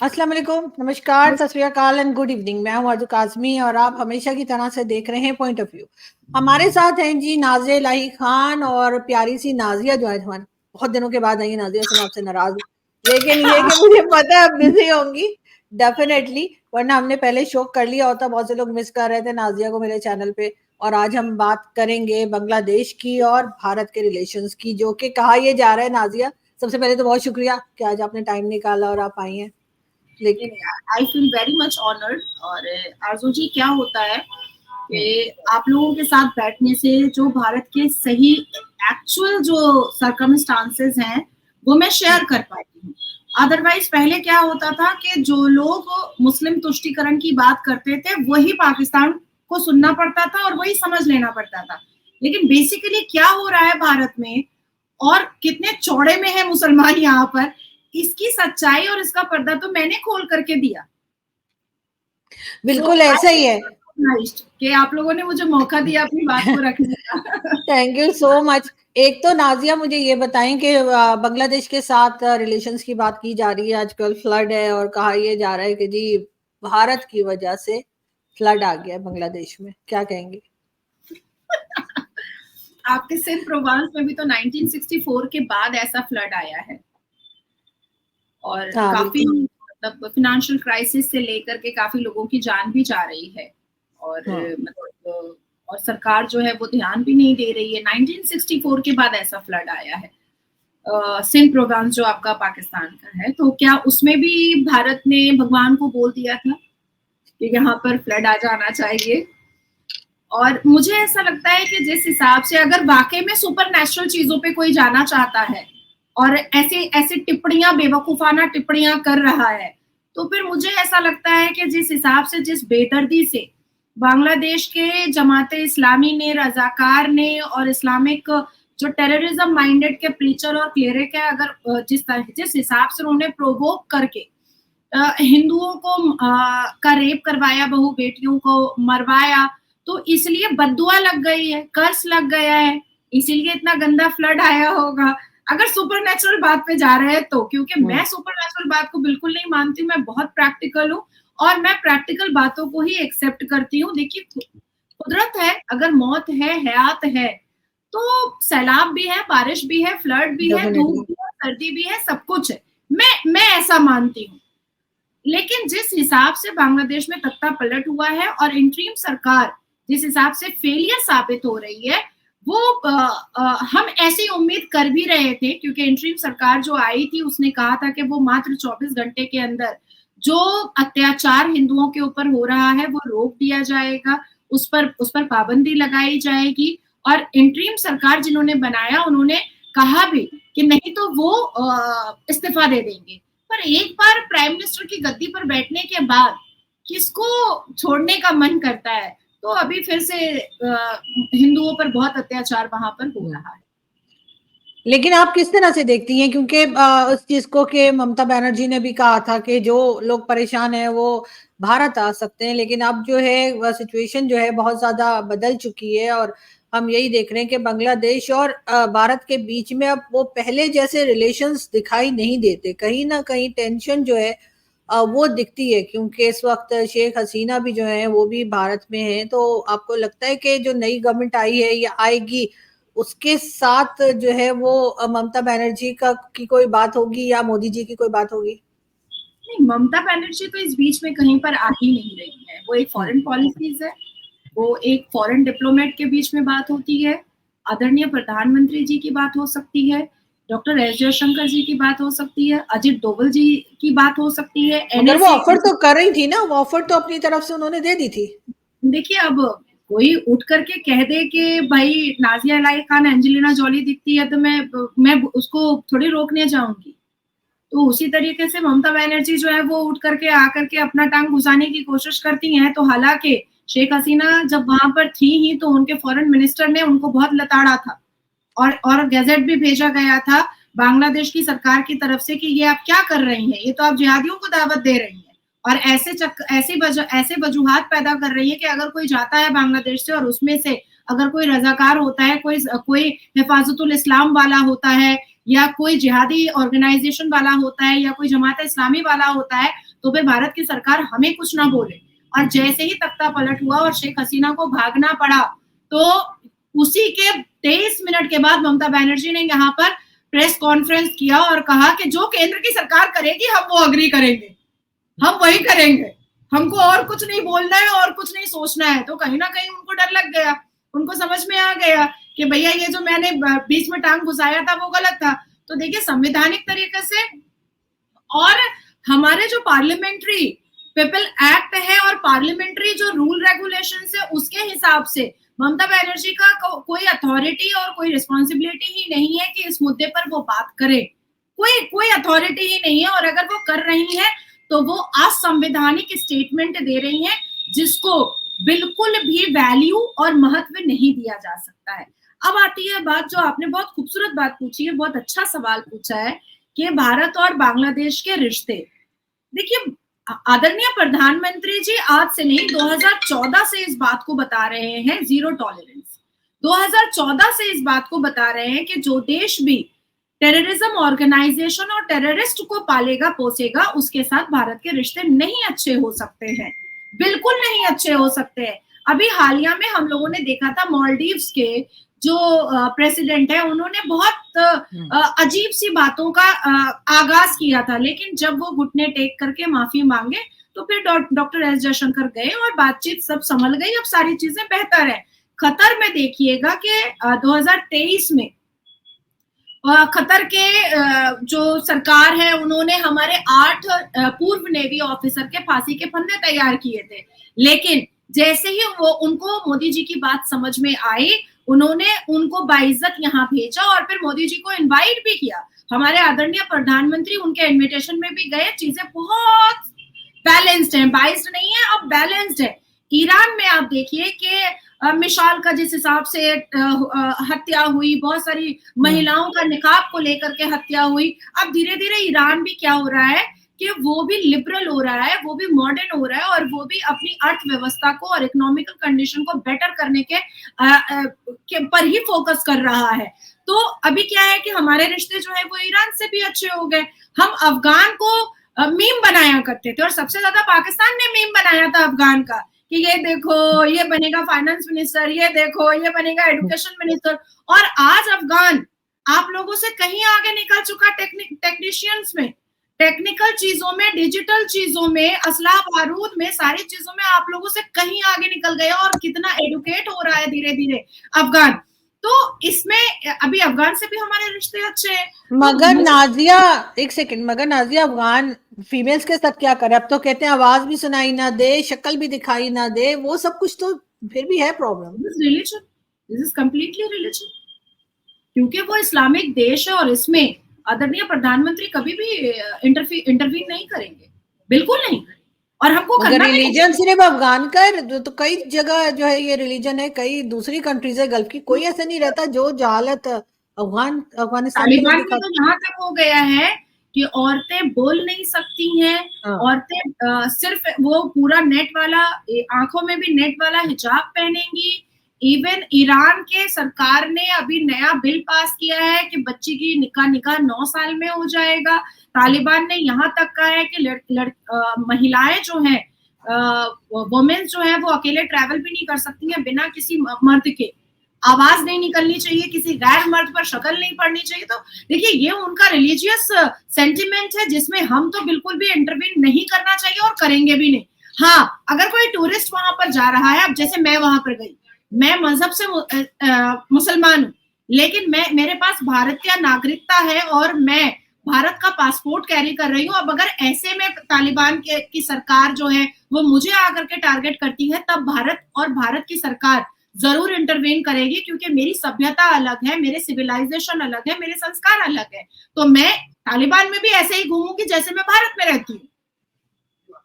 अस्सलाम वालेकुम, नमस्कार, सत श्री अकाल एंड गुड इवनिंग। मैं हूं अर्ज़ू काज़मी और आप हमेशा की तरह से देख रहे हैं पॉइंट ऑफ व्यू। हमारे साथ हैं जी नाज़िया इलाही खान और प्यारी सी नाज़िया जो है हमारे बहुत दिनों के बाद आई है। नाज़िया से मैं आपसे नाराज़ हूँ, लेकिन ये कि मुझे पता है आप बिज़ी होंगी डेफ़िनेटली, वरना हमने पहले शो कर लिया होता। बहुत से लोग मिस कर रहे थे नाज़िया को मेरे चैनल पे। और आज हम बात करेंगे बांग्लादेश की और भारत के रिलेशंस की, जो कि कहा ये जा रहा है नाज़िया, सबसे पहले तो बहुत शुक्रिया कि आज आपने टाइम निकाला और आप आई हैं। लेकिन I feel very much honoured. और आरजू जी, क्या होता है कि आप लोगों के साथ बैठने से जो भारत के सही एक्चुअल जो सर्कमस्टांसेस हैं वो मैं शेयर कर पाती हूँ। अदरवाइज पहले क्या होता था कि जो लोग मुस्लिम तुष्टीकरण की बात करते थे वही पाकिस्तान को सुनना पड़ता था और वही समझ लेना पड़ता था। लेकिन बेसिकली क्या हो रहा है भारत में और कितने चौड़े में है मुसलमान यहाँ पर, इसकी सच्चाई और इसका पर्दा तो मैंने खोल करके दिया। बिल्कुल ऐसा ही है। कि आप लोगों ने मुझे मौका दिया अपनी बात को रखने का। Thank you so much. एक तो नाजिया मुझे ये बताएं कि बांग्लादेश के साथ रिलेशंस की बात की जा रही है, आजकल फ्लड है और कहा यह जा रहा है कि जी भारत की वजह से फ्लड आ गया बांग्लादेश में, क्या कहेंगे? आपके सिंध प्रोवांस में भी तो 1964 के बाद ऐसा फ्लड आया है और हाँ काफी बिल्कुल। मतलब फाइनेंशियल क्राइसिस से लेकर के काफी लोगों की जान भी जा रही है। और हाँ मतलब और सरकार जो है वो ध्यान भी नहीं दे रही है। 1964 के बाद ऐसा फ्लड आया है सिंध प्रोवांस जो आपका पाकिस्तान का है, तो क्या उसमें भी भारत ने भगवान को बोल दिया था कि यहाँ पर फ्लड आ जाना चाहिए? और मुझे ऐसा लगता है कि जिस हिसाब से अगर वाकई में सुपर नेचुरल चीजों पे कोई जाना चाहता है और ऐसे ऐसे टिप्पणियां, बेवकूफाना टिप्पणियां कर रहा है, तो फिर मुझे ऐसा लगता है कि जिस हिसाब से, जिस बेदर्दी से बांग्लादेश के जमाते इस्लामी ने, रजाकार ने और इस्लामिक जो टेररिज्म माइंडेड के प्रीचर और क्लेरिक है, अगर जिस हिसाब से उन्होंने प्रोवोक करके हिंदुओं को का रेप करवाया, बहु बेटियों को मरवाया, तो इसलिए बद्दुआ लग गई है, कर्स लग गया है, इसीलिए इतना गंदा फ्लड आया होगा। अगर सुपर नेचुरल बात पे जा रहे हैं तो, क्योंकि मैं सुपर नेचुरल बात को बिल्कुल नहीं मानती हूँ, मैं बहुत प्रैक्टिकल हूँ और मैं प्रैक्टिकल बातों को ही एक्सेप्ट करती हूँ। देखिए, कुदरत है, अगर मौत है, हयात है, तो सैलाब भी है, बारिश भी है, फ्लड भी है, धूप डेफिनेटली। भी है, सर्दी भी है, सब कुछ है। मैं ऐसा मानती हूँ। लेकिन जिस हिसाब से बांग्लादेश में तख्ता पलट हुआ है और इंटरिम सरकार जिस हिसाब से फेलियर साबित हो रही है, वो हम ऐसी उम्मीद कर भी रहे थे, क्योंकि इंटरिम सरकार जो आई थी उसने कहा था कि वो मात्र 24 घंटे के अंदर जो अत्याचार हिंदुओं के ऊपर हो रहा है वो रोक दिया जाएगा, उस पर पाबंदी लगाई जाएगी। और इंटरिम सरकार जिन्होंने बनाया उन्होंने कहा भी कि नहीं तो वो इस्तीफा दे देंगे। पर एक बार प्राइम मिनिस्टर की गद्दी पर बैठने के बाद किसको छोड़ने का मन करता है? तो अभी फिर से हिंदुओं पर बहुत अत्याचार वहां पर हो रहा है। लेकिन आप किस तरह से देखती हैं, क्योंकि उस चीज को कि ममता बनर्जी ने भी कहा था कि जो लोग परेशान हैं वो भारत आ सकते हैं, लेकिन अब जो है सिचुएशन जो है बहुत ज्यादा बदल चुकी है और हम यही देख रहे हैं कि बांग्लादेश और भारत के बीच में अब वो पहले जैसे रिलेशंस दिखाई नहीं देते, कहीं ना कहीं टेंशन जो है वो दिखती है, क्योंकि इस वक्त शेख हसीना भी जो है वो भी भारत में है। तो आपको लगता है कि जो नई गवर्नमेंट आई है या आएगी उसके साथ जो है वो ममता बनर्जी का की कोई बात होगी या मोदी जी की कोई बात होगी? नहीं, ममता बनर्जी तो इस बीच में कहीं पर आ ही नहीं रही है। वो एक फॉरेन पॉलिसीज है, वो एक फॉरेन डिप्लोमेट के बीच में बात होती है, आदरणीय प्रधानमंत्री जी की बात हो सकती है, डॉक्टर एस जयशंकर जी की बात हो सकती है, अजित डोवल जी की बात हो सकती है, मगर वो एनएसए। ऑफर तो कर रही थी ना, वो ऑफर तो अपनी तरफ से उन्होंने दे दी थी। देखिए, अब कोई उठ करके कह दे कि भाई नाजिया इलाही खान एंजेलिना जॉली दिखती है, तो मैं उसको थोड़ी रोकने जाऊंगी। तो उसी तरीके से ममता बनर्जी जो है वो उठ करके आकर के अपना टांग घुसाने की कोशिश करती हैं। तो हालांकि शेख हसीना जब वहां पर थी ही तो उनके फॉरेन मिनिस्टर ने उनको बहुत लताड़ा था और गैजेट भी भेजा गया था बांग्लादेश की सरकार की तरफ से कि ये आप क्या कर रही हैं, ये तो आप जिहादियों को दावत दे रही हैं और ऐसे वजूहात पैदा कर रही है कि अगर कोई जाता है बांग्लादेश से और उसमें से अगर कोई रजाकार होता है, कोई कोई हिफाजतुल इस्लाम वाला होता है या कोई जिहादी ऑर्गेनाइजेशन वाला होता है या कोई जमात इस्लामी वाला होता है, तो फिर भारत की सरकार हमें कुछ ना बोले। और जैसे ही तख्ता पलट हुआ और शेख हसीना को भागना पड़ा, तो उसी के 23 मिनट के बाद ममता बनर्जी ने यहाँ पर प्रेस कॉन्फ्रेंस किया और कहा कि जो केंद्र की सरकार करेगी हम वो अग्री करेंगे, हम वही करेंगे, हमको और कुछ नहीं बोलना है और कुछ नहीं सोचना है। तो कहीं ना कहीं उनको डर लग गया, उनको समझ में आ गया कि भैया ये जो मैंने बीच में टांग घुसाया था वो गलत था। तो देखिए संवैधानिक तरीके से और हमारे जो पार्लियामेंट्री पीपल एक्ट है और पार्लियामेंट्री जो रूल रेगुलेशन है उसके हिसाब से ममता बनर्जी का कोई अथॉरिटी और कोई रिस्पॉन्सिबिलिटी ही नहीं है कि इस मुद्दे पर वो बात करे, कोई अथॉरिटी ही नहीं है। और अगर वो कर रही है तो वो असंवैधानिक स्टेटमेंट दे रही है जिसको बिल्कुल भी वैल्यू और महत्व नहीं दिया जा सकता है। अब आती है बात, जो आपने बहुत खूबसूरत बात पूछी है, बहुत अच्छा सवाल पूछा है कि भारत और बांग्लादेश के रिश्ते। देखिए आदरणीय प्रधानमंत्री जी आज से नहीं 2014 से इस बात को बता रहे हैं, जीरो टॉलरेंस। 2014 से इस बात को बता रहे हैं कि जो देश भी टेररिज्म ऑर्गेनाइजेशन और टेररिस्ट को पालेगा पोसेगा उसके साथ भारत के रिश्ते नहीं अच्छे हो सकते हैं, बिल्कुल नहीं अच्छे हो सकते हैं। अभी हालिया में हम लोगों ने देखा था मालदीव्स के जो प्रेसिडेंट है उन्होंने बहुत अजीब सी बातों का आगाज किया था, लेकिन जब वो घुटने टेक करके माफी मांगे तो फिर डॉक्टर एस जयशंकर गए और बातचीत सब संभल गई, अब सारी चीजें बेहतर है। कतर में देखिएगा कि 2023 में कतर के जो सरकार है उन्होंने हमारे 8 पूर्व नेवी ऑफिसर के फांसी के फंदे तैयार किए थे, लेकिन जैसे ही वो उनको मोदी जी की बात समझ में आई उन्होंने उनको बाइज्जत यहाँ भेजा और फिर मोदी जी को इनवाइट भी किया। हमारे आदरणीय प्रधानमंत्री उनके इनविटेशन में भी गए। चीजें बहुत बैलेंस्ड है, बाइज्ड नहीं है, अब बैलेंस्ड है। ईरान में आप देखिए कि मिसाल का जिस हिसाब से हत्या हुई, बहुत सारी महिलाओं का निकाब को लेकर के हत्या हुई, अब धीरे धीरे ईरान भी क्या हो रहा है कि वो भी लिबरल हो रहा है, वो भी मॉडर्न हो रहा है और वो भी अपनी अर्थव्यवस्था को और इकोनॉमिकल कंडीशन को बेटर करने के पर ही फोकस कर रहा है। तो अभी क्या है कि हमारे रिश्ते जो है वो ईरान से भी अच्छे हो गए। हम अफगान को मीम बनाया करते थे और सबसे ज्यादा पाकिस्तान ने मीम बनाया था अफगान का कि ये देखो ये बनेगा फाइनेंस मिनिस्टर, ये देखो ये बनेगा एजुकेशन मिनिस्टर, और आज अफगान आप लोगों से कहीं आगे निकल चुका टेक्नीशियंस में, टेक्निकल चीजों में, डिजिटल चीजों में, असलाह बारूद में, सारी चीजों में आप लोगों से कहीं आगे निकल गया और कितना एडुकेट हो रहा है धीरे धीरे अफगान। तो इसमें अभी अफगान से भी हमारे रिश्ते अच्छे हैं। मगर नाजिया एक सेकंड, मगर नाजिया अफगान फीमेल्स के साथ क्या करे? अब तो कहते हैं आवाज भी सुनाई ना दे, शक्ल भी दिखाई ना दे, वो सब कुछ तो फिर भी है problem. Religion, this is completely religion, क्योंकि वो इस्लामिक देश है और इसमें आदरणीय प्रधानमंत्री कभी भी इंटरवीन नहीं करेंगे, बिल्कुल नहीं करेंगे। और हमको अगर रिलीजन सिर्फ अफगान का तो कई जगह जो है ये रिलीजन है, कई दूसरी कंट्रीज है गल्फ की, कोई ऐसा नहीं रहता जो जहालत अफगानिस्तान तालिबान में तो यहाँ तक हो गया है कि औरतें बोल नहीं सकती हैं, औरतें सिर्फ वो पूरा नेट वाला, आंखों में भी नेट वाला हिजाब पहनेंगी। इवन ईरान के सरकार ने अभी नया बिल पास किया है कि बच्ची की निकाह 9 साल में हो जाएगा। तालिबान ने यहाँ तक कहा है कि महिलाएं जो हैं, वुमेन्स जो है वो अकेले ट्रैवल भी नहीं कर सकती हैं बिना किसी मर्द के, आवाज नहीं निकलनी चाहिए, किसी गैर मर्द पर शक्ल नहीं पड़नी चाहिए। तो देखिए ये उनका रिलीजियस सेंटिमेंट है जिसमें हम तो बिल्कुल भी इंटरवीन नहीं करना चाहिए और करेंगे भी नहीं। हाँ, अगर कोई टूरिस्ट वहां पर जा रहा है, अब जैसे मैं वहां पर गई, मैं मजहब से मुसलमान हूँ, लेकिन मेरे पास भारतीय नागरिकता है और मैं भारत का पासपोर्ट कैरी कर रही हूँ। अब अगर ऐसे में तालिबान की सरकार जो है वो मुझे आकर के टारगेट करती है, तब भारत और भारत की सरकार जरूर इंटरवेन करेगी, क्योंकि मेरी सभ्यता अलग है, मेरे सिविलाइजेशन अलग है, मेरे संस्कार अलग है। तो मैं तालिबान में भी ऐसे ही घूमूंगी जैसे मैं भारत में रहती हूँ।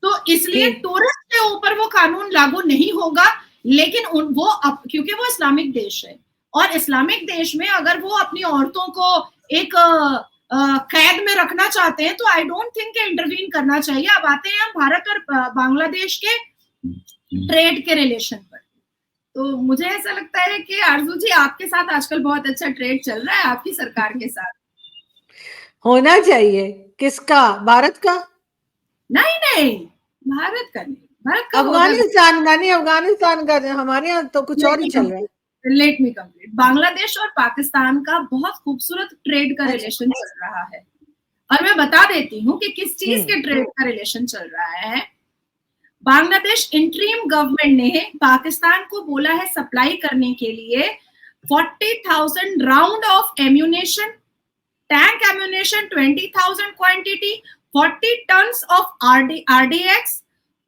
तो इसलिए टूरिस्ट के ऊपर वो कानून लागू नहीं होगा, लेकिन वो क्योंकि वो इस्लामिक देश है और इस्लामिक देश में अगर वो अपनी औरतों को एक कैद में रखना चाहते हैं तो आई डोंट थिंक इंटरवीन करना चाहिए। अब आते हैं हम भारत और बांग्लादेश के ट्रेड के रिलेशन पर। तो मुझे ऐसा लगता है कि आरजू जी आपके साथ आजकल बहुत अच्छा ट्रेड चल रहा है, आपकी सरकार के साथ। होना चाहिए। किसका? भारत का? नहीं नहीं, भारत का नहीं, भारत का होगा। अफगानिस्तान का नहीं, अफगानिस्तान का, हमारे यहाँ तो कुछ और ही चल रहा है। Let me complete. बांग्लादेश और पाकिस्तान का बहुत खूबसूरत ट्रेड का अच्छा। रिलेशन चल रहा है, और मैं बता देती हूँ कि किस चीज हम्म। के ट्रेड का रिलेशन चल रहा है। बांग्लादेश इंटरिम गवर्नमेंट ने पाकिस्तान को बोला है सप्लाई करने के लिए 40,000 round of ammunition, tank ammunition 20,000 quantity, 40 tons of RDX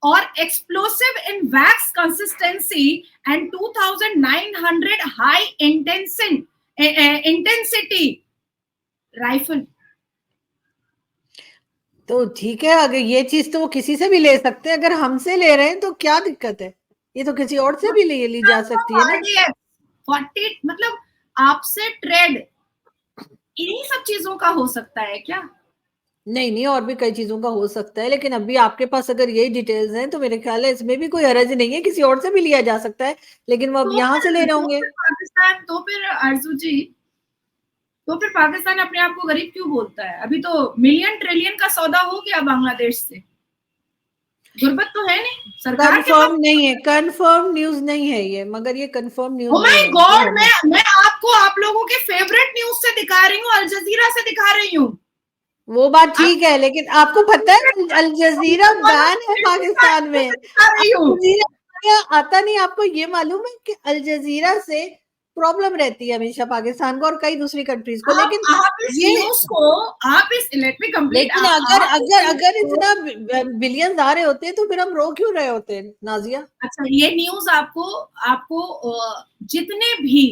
और explosive in wax consistency and 2,900 high intensity rifle. तो ठीक है, अगर ये चीज तो वो किसी से भी ले सकते हैं, अगर हमसे ले रहे हैं तो क्या दिक्कत है? ये तो किसी और से भी ली जा सकती है ना। RDX 40, मतलब आपसे ट्रेड इन्हीं सब चीजों का हो सकता है क्या? नहीं नहीं, और भी कई चीजों का हो सकता है, लेकिन अभी आपके पास अगर यही डिटेल्स हैं तो मेरे ख्याल है इसमें भी कोई हर्ज नहीं है, किसी और से भी लिया जा सकता है, लेकिन वो अब यहाँ से ले रहे होंगे। पाकिस्तान तो फिर आरजू जी, तो फिर पाकिस्तान अपने आप को गरीब क्यों बोलता है? अभी तो मिलियन ट्रिलियन का सौदा हो गया बांग्लादेश से, गुर्बत तो है नहीं सरकार के पास। कंफर्म नहीं है, कंफर्म न्यूज नहीं है ये, मगर ये कंफर्म ओ न्यूज माय नहीं है कि गॉड, हम। मैं आपको आप लोगों के फेवरेट न्यूज से दिखा रही हूँ, अल जजीरा से दिखा रही हूँ। वो बात ठीक है, लेकिन आपको पता है अल जजीरा बैन है पाकिस्तान में। दिखा रही अल हूँ। जजीरा आता नहीं, आपको ये मालूम है कि अल जजीरा से प्रॉब्लम रहती है हमेशा पाकिस्तान को और कई दूसरी कंट्रीज को, लेकिन आप इस ये, न्यूज को, आप इस, लेट मी कंप्लीट, लेकिन अगर आप इस अगर न्यूज अगर को, इतना बिलियंस आ रहे होते तो फिर हम रो क्यों रहे होते नाजिया? अच्छा ये न्यूज आपको आपको जितने भी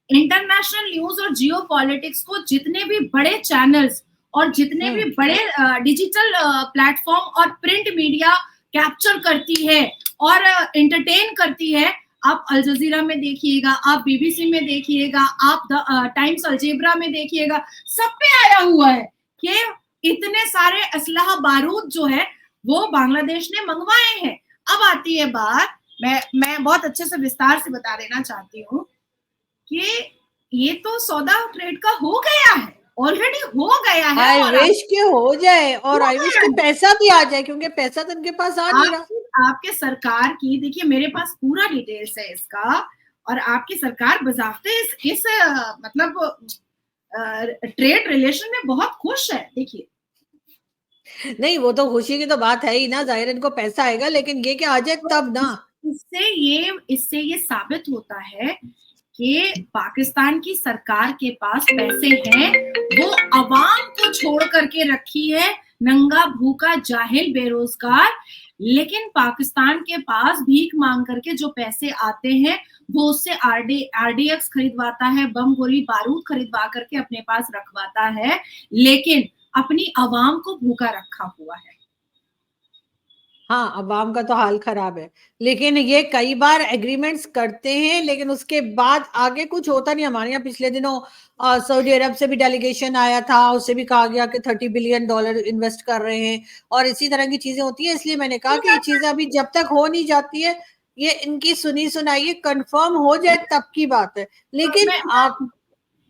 इंटरनेशनल न्यूज और जियो पॉलिटिक्स को जितने भी बड़े चैनल्स और जितने भी बड़े डिजिटल प्लेटफॉर्म और प्रिंट मीडिया कैप्चर करती है और एंटरटेन करती है, आप अल जजीरा में देखिएगा, आप बीबीसी में देखिएगा, आप द टाइम्स अलजेब्रा में देखिएगा, सब पे आया हुआ है कि इतने सारे असलहा बारूद जो है वो बांग्लादेश ने मंगवाए हैं। अब आती है बात, मैं बहुत अच्छे से विस्तार से बता देना चाहती हूँ कि ये तो सौदा ट्रेड का हो गया है, ऑलरेडी हो गया है, आई और विश के हो जाए, और हो आई विश गया के है। पैसा भी आ जाए, क्योंकि पैसा तो इनके पास आ नहीं रहा। आपके सरकार की, देखिए मेरे पास पूरा डिटेल्स है इसका, और आपकी सरकार बजाते इस मतलब ट्रेड रिलेशन में बहुत खुश है। देखिए नहीं, वो तो खुशी की तो बात है ही ना, जाहिर इनको पैसा आएगा, लेकिन ये क्या आ जाए तो तब ना। इससे ये साबित होता है कि पाकिस्तान की सरकार के पास पैसे हैं, वो अवाम को छोड़ करके रखी है नंगा भूखा जाहिल बेरोजगार, लेकिन पाकिस्तान के पास भीख मांग करके जो पैसे आते हैं वो उससे RDX खरीदवाता है, बम गोली बारूद खरीदवा करके अपने पास रखवाता है, लेकिन अपनी अवाम को भूखा रखा हुआ है। हाँ, अवाम का तो हाल खराब है, लेकिन ये कई बार एग्रीमेंट्स करते हैं लेकिन उसके बाद आगे कुछ होता नहीं। हमारे यहाँ पिछले दिनों सऊदी अरब से भी डेलीगेशन आया था, उससे भी कहा गया कि $30 बिलियन इन्वेस्ट कर रहे हैं, और इसी तरह की चीजें होती हैं। इसलिए मैंने कहा कि ये चीजें अभी जब तक हो नहीं जाती है, ये इनकी सुनी सुनाई कंफर्म हो जाए तब की बात है। लेकिन आप,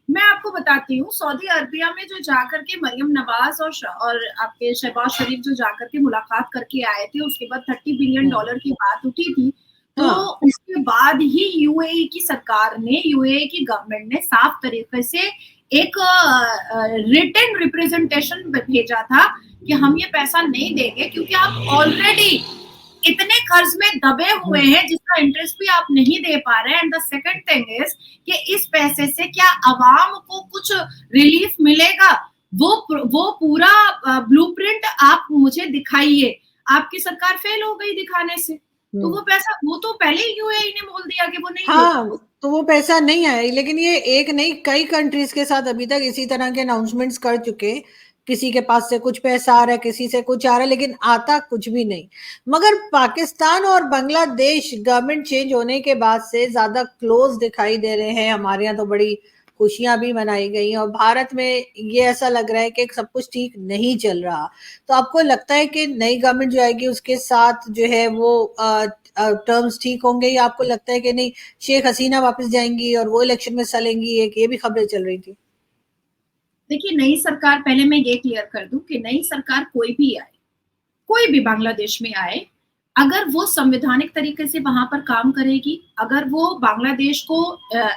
मैं आपको बताती हूँ, सऊदी अरबिया में जो जाकर के मरियम नवाज और आपके शहबाज शरीफ जो जाकर के मुलाकात करके आए थे, उसके बाद $30 बिलियन की बात उठी थी, तो हाँ, उसके बाद ही यूएई की सरकार ने, यूएई की गवर्नमेंट ने साफ तरीके से एक रिटन रिप्रेजेंटेशन भेजा था कि हम ये पैसा नहीं देंगे क्योंकि आप ऑलरेडी इतने कर्ज में दबे हुए हैं जिसका इंटरेस्ट भी आप नहीं दे पा रहे हैं। And the second thing is कि इस पैसे से क्या अवाम को कुछ रिलीफ मिलेगा, वो पूरा ब्लूप्रिंट आप मुझे दिखाइए। आपकी सरकार फेल हो गई दिखाने से, तो वो पैसा, वो तो पहले ही यूएई ने बोल दिया कि वो नहीं देगा। हाँ, तो वो पैसा नहीं आया, लेकिन ये एक नहीं कई कंट्रीज के साथ अभी तक इसी तरह के अनाउंसमेंट्स कर चुके। किसी के पास से कुछ पैसा आ रहा है, किसी से कुछ आ रहा है, लेकिन आता कुछ भी नहीं। मगर पाकिस्तान और बांग्लादेश गवर्नमेंट चेंज होने के बाद से ज्यादा क्लोज दिखाई दे रहे हैं। हमारे यहाँ तो बड़ी खुशियां भी मनाई गई, और भारत में ये ऐसा लग रहा है कि सब कुछ ठीक नहीं चल रहा। तो आपको लगता है कि नई गवर्नमेंट जो आएगी उसके साथ जो है वो टर्म्स ठीक होंगे, या आपको लगता है कि नहीं शेख हसीना वापस जाएंगी और वो इलेक्शन में हिस्सा लेंगी? एक ये भी खबरें चल रही थी। देखिए नई सरकार, पहले मैं ये क्लियर कर दूं कि नई सरकार कोई भी आए, कोई भी बांग्लादेश में आए, अगर वो संवैधानिक तरीके से वहां पर काम करेगी, अगर वो बांग्लादेश को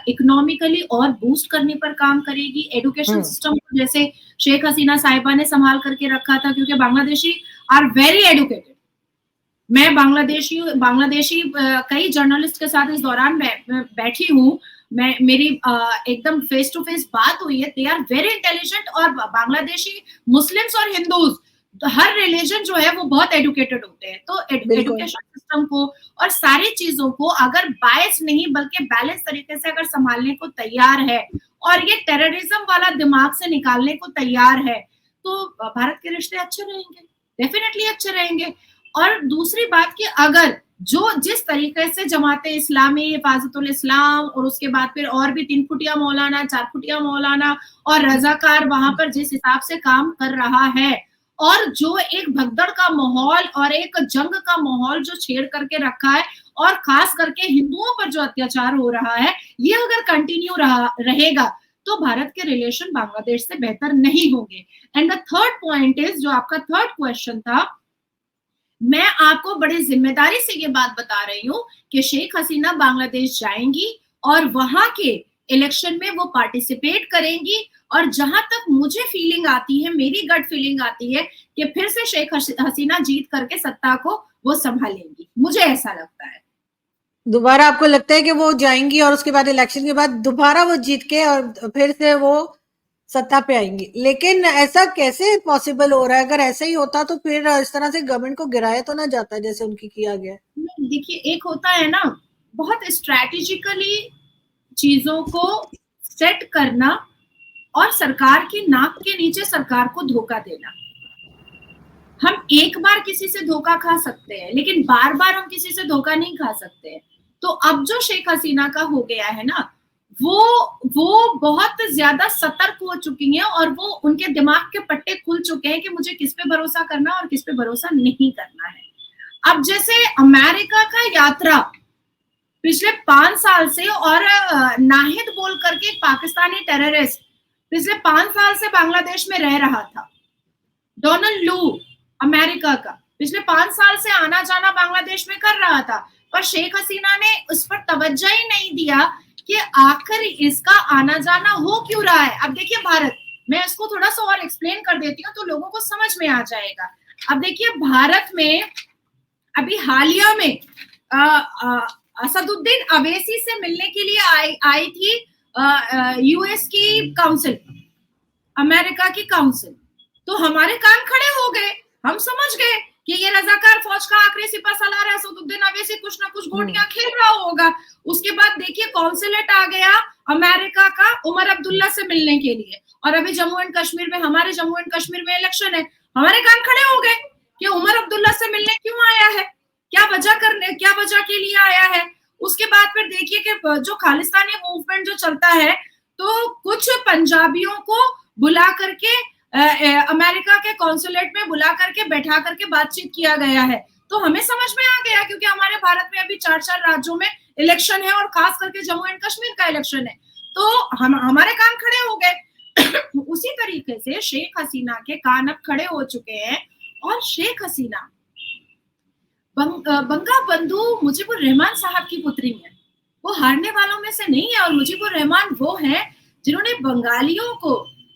इकोनॉमिकली और बूस्ट करने पर काम करेगी, एजुकेशन सिस्टम जैसे शेख हसीना साहिबा ने संभाल करके रखा था, क्योंकि बांग्लादेशी आर वेरी एडुकेटेड। मैं बांग्लादेशी कई जर्नलिस्ट के साथ इस दौरान बैठी हूँ, मेरी एकदम फेस टू फेस बात हुई है। दे आर वेरी इंटेलिजेंट, और बांग्लादेशी मुस्लिम्स और हिंदूज, तो हर रिलीजन जो है वो बहुत एडुकेटेड होते हैं। तो एजुकेशन सिस्टम को और सारी चीजों को अगर बायस नहीं बल्कि बैलेंस तरीके से अगर संभालने को तैयार है, और ये टेररिज्म वाला दिमाग से निकालने को तैयार है, तो भारत के रिश्ते अच्छे रहेंगे, डेफिनेटली अच्छे रहेंगे। और दूसरी बात कि अगर जो जिस तरीके से जमाते इस्लामी, हिफाजतुल इस्लाम, और उसके बाद फिर और भी 3 फुटिया मौलाना, 4 फुटिया मौलाना और रजाकार वहां पर जिस हिसाब से काम कर रहा है, और जो एक भगदड़ का माहौल और एक जंग का माहौल जो छेड़ करके रखा है, और खास करके हिंदुओं पर जो अत्याचार हो रहा है, ये अगर कंटिन्यू रहेगा तो भारत के रिलेशन बांग्लादेश से बेहतर नहीं होंगे। And the third point is, जो आपका थर्ड क्वेश्चन था, मैं आपको बड़ी जिम्मेदारी से ये बात बता रही हूँ कि शेख हसीना बांग्लादेश जाएंगी और वहां के इलेक्शन में वो पार्टिसिपेट करेंगी, और जहां तक मुझे फीलिंग आती है, मेरी गट फीलिंग आती है कि फिर से शेख हसीना जीत करके सत्ता को वो संभालेंगी, मुझे ऐसा लगता है। दोबारा आपको लगता है कि वो जाएंगी और उसके बाद इलेक्शन के बाद दोबारा वो जीत के और फिर से वो सत्ता पे आएंगी? लेकिन ऐसा कैसे पॉसिबल हो रहा है? अगर ऐसा ही होता तो फिर इस तरह से गवर्नमेंट को गिराया तो ना जाता जैसे उनकी किया गया। देखिए, एक होता है ना बहुत स्ट्रैटेजिकली चीजों को सेट करना, और सरकार की नाक के नीचे सरकार को धोखा देना। हम एक बार किसी से धोखा खा सकते हैं, लेकिन बार बार हम किसी से धोखा नहीं खा सकते हैं। तो अब जो शेख हसीना का हो गया है ना, वो बहुत ज्यादा सतर्क हो चुकी हैं, और वो उनके दिमाग के पट्टे खुल चुके हैं कि मुझे किस पे भरोसा करना और किस पे भरोसा नहीं करना है। अब जैसे अमेरिका का यात्रा पिछले 5 साल से, और नाहिद बोल करके एक पाकिस्तानी टेररिस्ट पिछले 5 साल से बांग्लादेश में रह रहा था, डोनाल्ड लू अमेरिका का, पिछले 5 साल से आना जाना बांग्लादेश में कर रहा था, पर शेख हसीना ने उस पर तवज्जो ही नहीं दिया कि आखिर इसका आना जाना हो क्यों रहा है। अब देखिए भारत, मैं इसको थोड़ा सा और एक्सप्लेन कर देती हूँ तो लोगों को समझ में आ जाएगा। अब देखिए, भारत में अभी हालिया में असदुद्दीन अवैसी से मिलने के लिए आई थी यूएस की काउंसिल, अमेरिका की काउंसिल। तो हमारे कान खड़े हो गए, हम समझ गए कि ये रजाकार फौज का आखिरी सिपा सलार है, असदुद्दीन अवैसी कुछ ना कुछ गोटियां खेल रहा होगा। उसके बाद देखिए कॉन्सुलेट आ गया अमेरिका का उमर अब्दुल्ला से मिलने के लिए, और अभी जम्मू एंड कश्मीर में, हमारे जम्मू एंड कश्मीर में इलेक्शन है, हमारे कान खड़े हो गए कि उमर अब्दुल्ला से मिलने क्यों आया है, क्या वजह के लिए आया है। उसके बाद फिर देखिए कि जो खालिस्तानी मूवमेंट जो चलता है, तो कुछ पंजाबियों को बुला करके अमेरिका के कॉन्सुलेट में बुला करके बैठा करके बातचीत किया गया है। तो हमें समझ में आ गया, क्योंकि हमारे भारत में अभी 4-4 राज्यों में इलेक्शन है, और खास करके जम्मू एंड कश्मीर का इलेक्शन है, तो हमारे कान खड़े हो गए। उसी तरीके से शेख हसीना के कान अब खड़े हो चुके हैं, और शेख हसीना बंगा बंधु मुजीबुर रहमान साहब की पुत्री है, वो हारने वालों में से नहीं है। और मुजीबुर रहमान वो है जिन्होंने बंगालियों को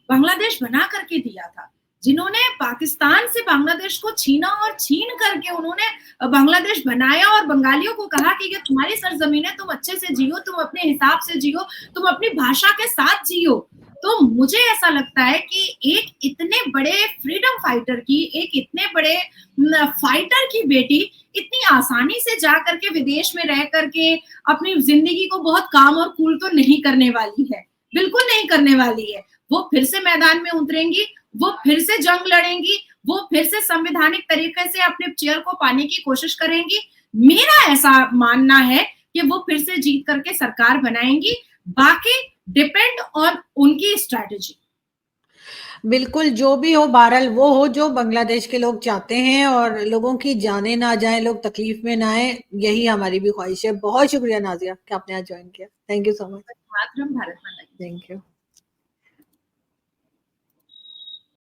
बांग्लादेश बना करके दिया था, जिन्होंने पाकिस्तान से बांग्लादेश को छीना, और छीन करके उन्होंने बांग्लादेश बनाया, और बंगालियों को कहा कि ये तुम्हारी सरजमीन है, तुम अच्छे से जियो, तुम अपने हिसाब से जियो, तुम अपनी भाषा के साथ जियो। तो मुझे ऐसा लगता है कि एक इतने बड़े फ्रीडम फाइटर की, एक इतने बड़े फाइटर की बेटी इतनी आसानी से जा करके विदेश में रह करके अपनी जिंदगी को बहुत काम और कूल तो नहीं करने वाली है, बिल्कुल नहीं करने वाली है। वो फिर से मैदान में उतरेंगी, वो फिर से जंग लड़ेंगी, वो फिर से संवैधानिक तरीके से अपने चेयर को पाने की कोशिश करेंगी। मेरा ऐसा मानना है कि वो फिर से जीत करके सरकार बनाएंगी, बाकी डिपेंड ऑन उनकी स्ट्रैटेजी। बिल्कुल, जो भी हो, बहरहाल वो हो जो बांग्लादेश के लोग चाहते हैं, और लोगों की जाने ना जाए, लोग तकलीफ में ना आए, यही हमारी भी ख्वाहिश है। बहुत शुक्रिया नाजिया कि आपने आज ज्वाइन किया। Thank you so much. मातरम भारत माता की। Thank you.